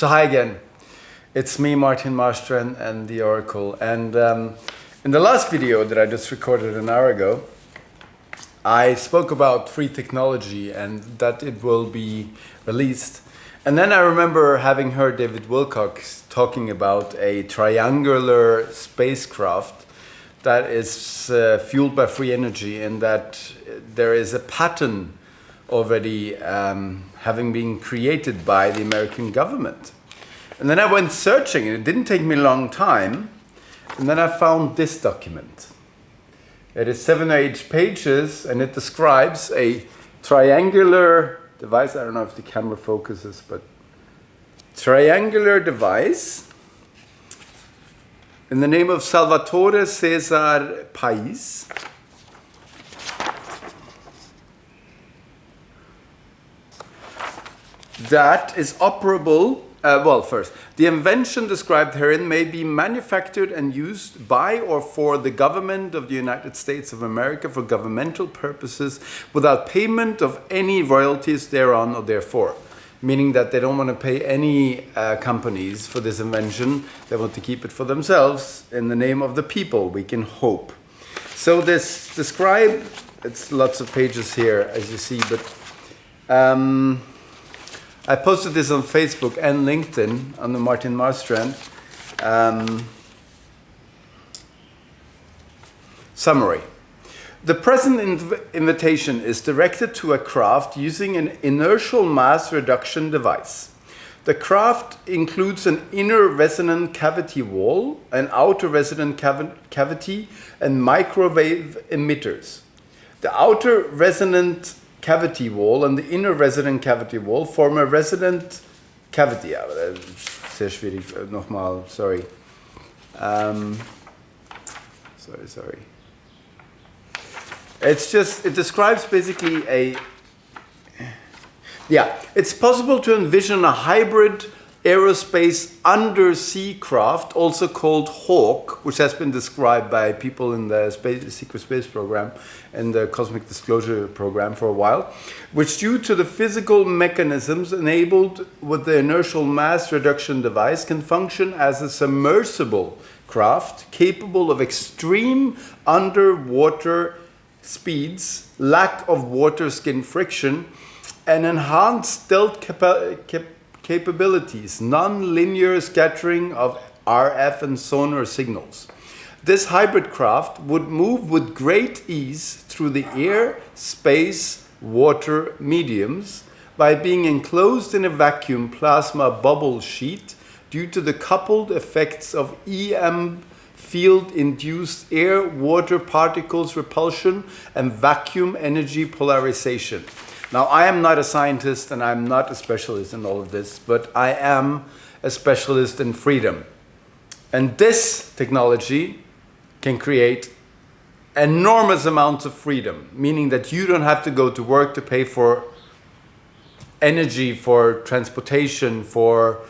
So hi again, it's me, Martin Marstrand, and the Oracle. And in the last video that I just recorded an hour ago, I spoke about free technology and that it will be released. And then I remember having heard David Wilcox talking about a triangular spacecraft that is fueled by free energy, and that there is a pattern already having been created by the American government. And then I went searching, and it didn't take me a long time, and then I found this document. It is 7 or 8 pages, and it describes a triangular device. I don't know if the camera focuses, but triangular device in the name of Salvatore Pais. That is operable. Well, first, the invention described herein may be manufactured and used by or for the government of the United States of America for governmental purposes without payment of any royalties thereon or therefore. Meaning that they don't want to pay any companies for this invention. They want to keep it for themselves in the name of the people, we can hope. So this describe, it's lots of pages here as you see, but I posted this on Facebook and LinkedIn on the Martin Marstrand. Summary. The present invitation is directed to a craft using an inertial mass reduction device. The craft includes an inner resonant cavity wall, an outer resonant cavity, and microwave emitters. The outer resonant cavity wall and the inner resonant cavity wall form a resonant cavity. Sehr schwierig, nochmal, sorry. Sorry. It describes basically it's possible to envision a hybrid aerospace undersea craft, also called Hawk, which has been described by people in the secret space program and the cosmic disclosure program for a while, which due to the physical mechanisms enabled with the inertial mass reduction device can function as a submersible craft capable of extreme underwater speeds, lack of water skin friction, and enhanced stealth capabilities, non-linear scattering of RF and sonar signals. This hybrid craft would move with great ease through the air, space, water mediums by being enclosed in a vacuum plasma bubble sheet due to the coupled effects of EM field-induced air-water particles repulsion and vacuum energy polarization. Now, I am not a scientist and I'm not a specialist in all of this, but I am a specialist in freedom. And this technology can create enormous amounts of freedom, meaning that you don't have to go to work to pay for energy, for transportation, for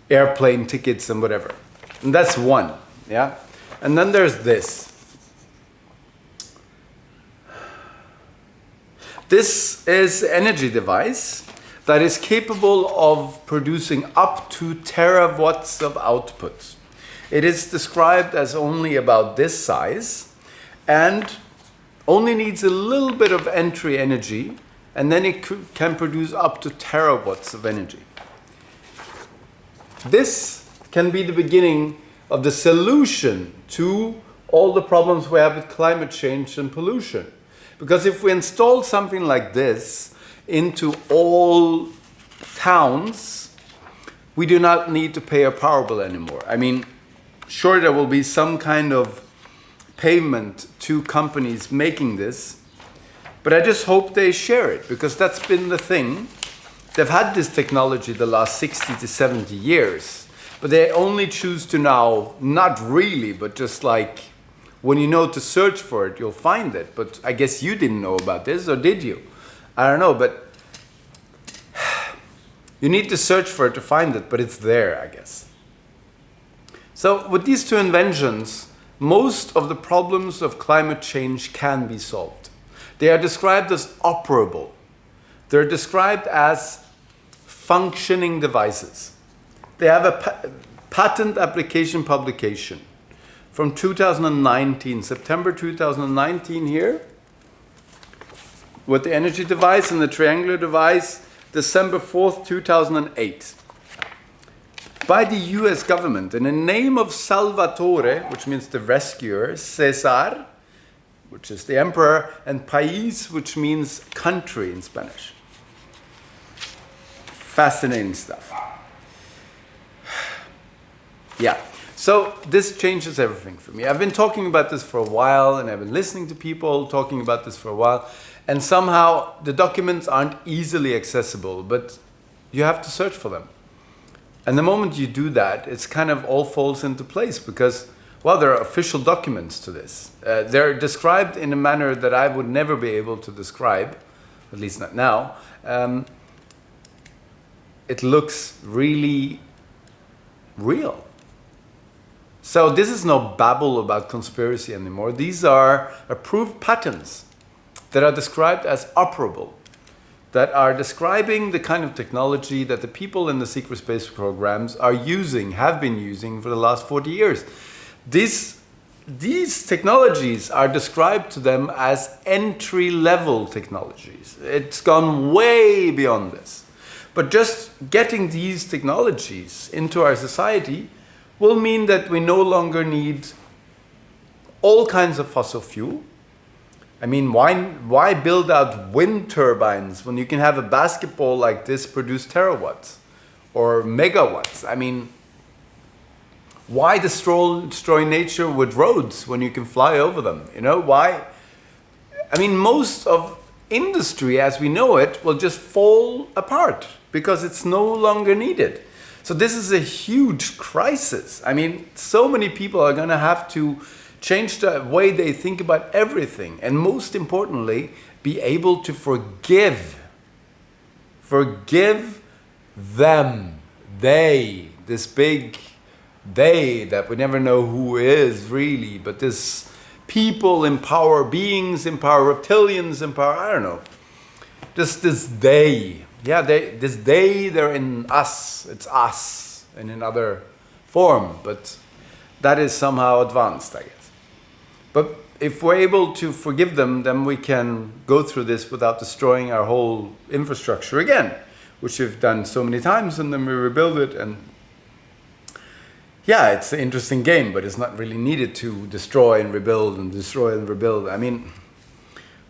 airplane tickets and whatever. And that's one, yeah? And then there's this. This is an energy device that is capable of producing up to terawatts of output. It is described as only about this size and only needs a little bit of entry energy, and then it can produce up to terawatts of energy. This can be the beginning of the solution to all the problems we have with climate change and pollution. Because if we install something like this into all towns, we do not need to pay a power bill anymore. I mean, sure, there will be some kind of payment to companies making this, but I just hope they share it, because that's been the thing. They've had this technology the last 60 to 70 years, but they only choose to now, not really, but just like, when you know to search for it, you'll find it. But I guess you didn't know about this, or did you? I don't know, but you need to search for it to find it, but it's there, I guess. So with these two inventions, most of the problems of climate change can be solved. They are described as operable. They're described as functioning devices. They have a patent application publication from 2019, September 2019 here, with the energy device and the triangular device, December 4th, 2008. By the US government, in the name of Salvatore, which means the rescuer, Cesar, which is the emperor, and Pais, which means country in Spanish. Fascinating stuff. Yeah, so this changes everything for me. I've been talking about this for a while, and I've been listening to people talking about this for a while, and somehow the documents aren't easily accessible, but you have to search for them. And the moment you do that, it's kind of all falls into place because, well, there are official documents to this. They're described in a manner that I would never be able to describe, at least not now. It looks really real. So this is no babble about conspiracy anymore. These are approved patents that are described as operable, that are describing the kind of technology that the people in the secret space programs are using, have been using for the last 40 years. These technologies are described to them as entry-level technologies. It's gone way beyond this. But just getting these technologies into our society will mean that we no longer need all kinds of fossil fuel. I mean, why build out wind turbines when you can have a basketball like this produce terawatts or megawatts? I mean, why destroy nature with roads when you can fly over them? You know, why? I mean, most of industry as we know it will just fall apart because it's no longer needed. So this is a huge crisis. I mean, so many people are going to have to change the way they think about everything, and most importantly, be able to forgive them, this big they that we never know who is really, but this people in power, beings in power, reptilians in power, I don't know, this they, yeah, they're in us, it's us in another form, but that is somehow advanced, I guess. But if we're able to forgive them, then we can go through this without destroying our whole infrastructure again, which we've done so many times, and then we rebuild it. And yeah, it's an interesting game, but it's not really needed to destroy and rebuild and destroy and rebuild. I mean,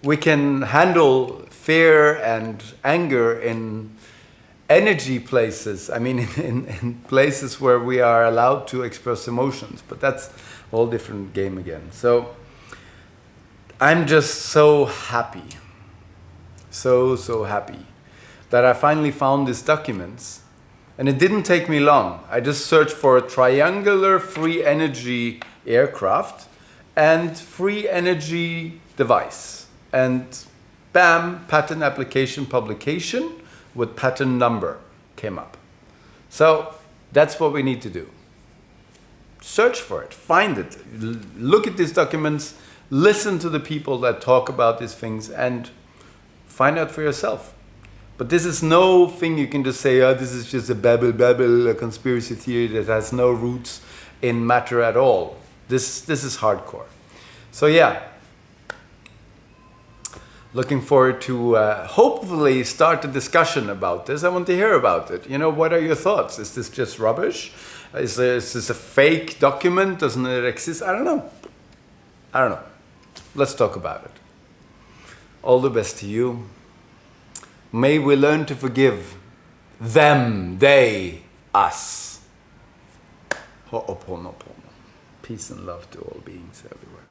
we can handle fear and anger in energy places. I mean, in places where we are allowed to express emotions, but that's a whole different game again. So I'm just so happy, so happy that I finally found these documents, and it didn't take me long. I just searched for a triangular free energy aircraft and free energy device, and bam, patent application publication with patent number came up. So that's what we need to do. Search for it, find it, look at these documents, listen to the people that talk about these things, and find out for yourself. But this is no thing you can just say, oh, this is just a babble, a conspiracy theory that has no roots in matter at all. This is hardcore. So yeah, looking forward to hopefully start a discussion about this. I want to hear about it. You know, what are your thoughts? Is this just rubbish? Is this a fake document? Doesn't it exist? I don't know. Let's talk about it. All the best to you. May we learn to forgive them, they, us. Ho'oponopono. Peace and love to all beings everywhere.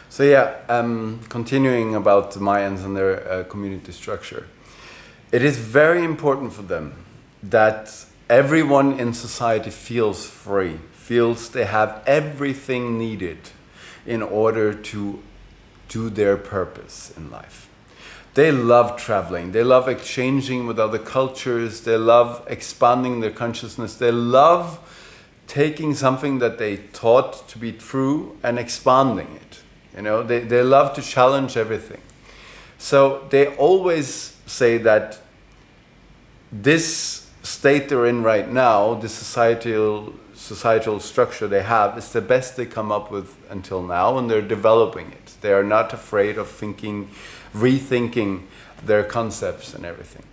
So yeah, continuing about the Mayans and their community structure. It is very important for them that everyone in society feels free, feels they have everything needed in order to do their purpose in life. They love traveling, they love exchanging with other cultures, they love expanding their consciousness, they love taking something that they thought to be true and expanding it. You know, they love to challenge everything. So they always say that this state they're in right now, the societal structure they have, is the best they come up with until now, and they're developing it. They are not afraid of rethinking their concepts and everything.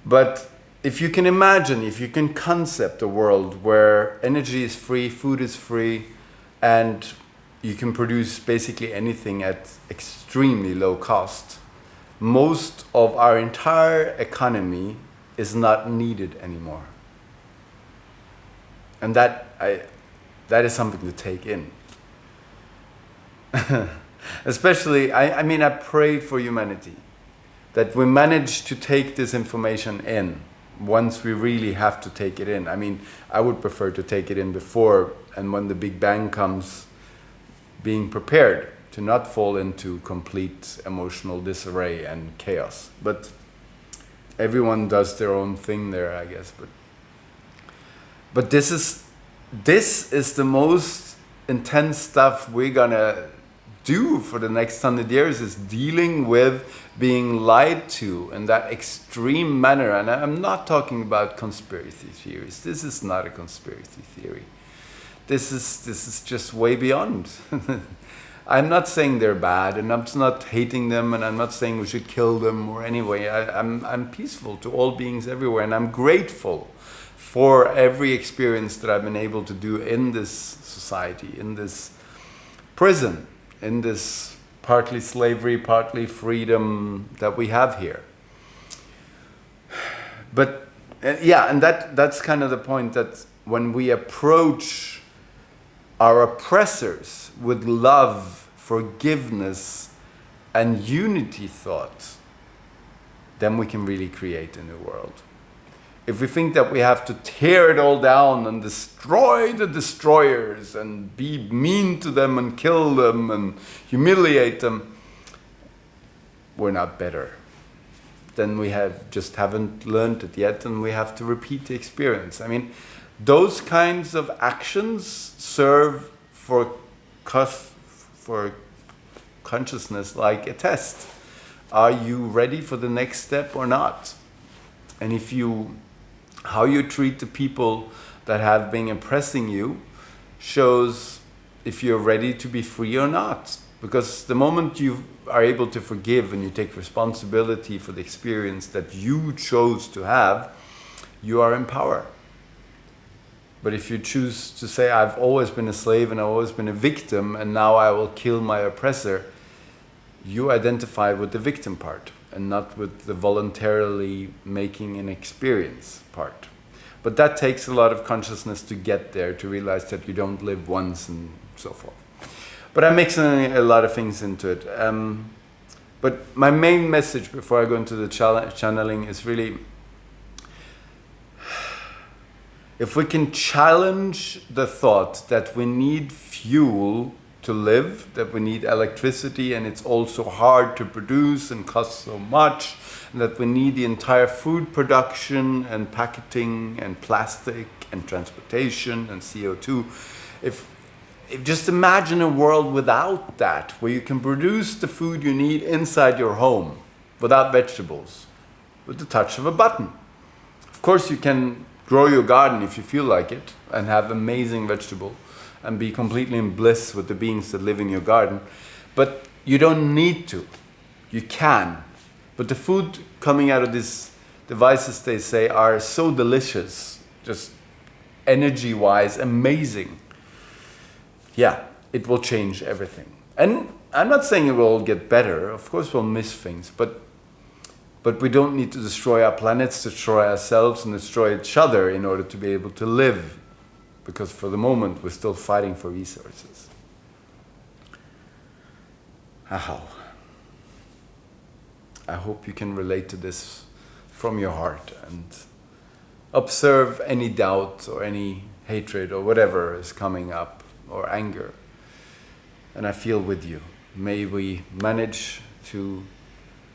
But if you can imagine, if you can concept a world where energy is free, food is free, and you can produce basically anything at extremely low cost, most of our entire economy is not needed anymore. And that is something to take in. Especially, I mean, I pray for humanity, that we manage to take this information in once we really have to take it in. I mean, I would prefer to take it in before, and when the Big Bang comes, being prepared to not fall into complete emotional disarray and chaos. But everyone does their own thing there, I guess. But this is the most intense stuff we're gonna do for the next 100 years, is dealing with being lied to in that extreme manner. And I'm not talking about conspiracy theories. This is not a conspiracy theory. This is just way beyond. I'm not saying they're bad, and I'm not hating them, and I'm not saying we should kill them or anyway. I'm peaceful to all beings everywhere, and I'm grateful for every experience that I've been able to do in this society, in this prison, in this partly slavery, partly freedom that we have here. But yeah, and that's kind of the point, that when we approach our oppressors with love, forgiveness, and unity thought, then we can really create a new world. If we think that we have to tear it all down and destroy the destroyers and be mean to them and kill them and humiliate them, we're not better. Then we just haven't learned it yet, and we have to repeat the experience. I mean, those kinds of actions serve for consciousness like a test. Are you ready for the next step or not? And how you treat the people that have been oppressing you shows if you're ready to be free or not. Because the moment you are able to forgive and you take responsibility for the experience that you chose to have, you are in power. But if you choose to say, I've always been a slave and I've always been a victim, and now I will kill my oppressor, you identify with the victim part and not with the voluntarily making an experience part. But that takes a lot of consciousness to get there, to realize that you don't live once and so forth. But I'm mixing a lot of things into it. But my main message before I go into the channeling is really, if we can challenge the thought that we need fuel to live, that we need electricity and it's also hard to produce and costs so much, and that we need the entire food production and packaging and plastic and transportation and CO2. If just imagine a world without that, where you can produce the food you need inside your home without vegetables, with the touch of a button. Of course, you can grow your garden if you feel like it and have amazing vegetable and be completely in bliss with the beings that live in your garden. But you don't need to. You can. But the food coming out of these devices, they say, are so delicious, just energy-wise, amazing. Yeah, it will change everything. And I'm not saying it will all get better. Of course we'll miss things, but we don't need to destroy our planets, destroy ourselves, and destroy each other in order to be able to live. Because for the moment, we're still fighting for resources. Wow. I hope you can relate to this from your heart and observe any doubt or any hatred or whatever is coming up, or anger. And I feel with you. May we manage to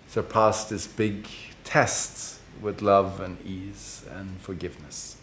surpass this big test with love and ease and forgiveness.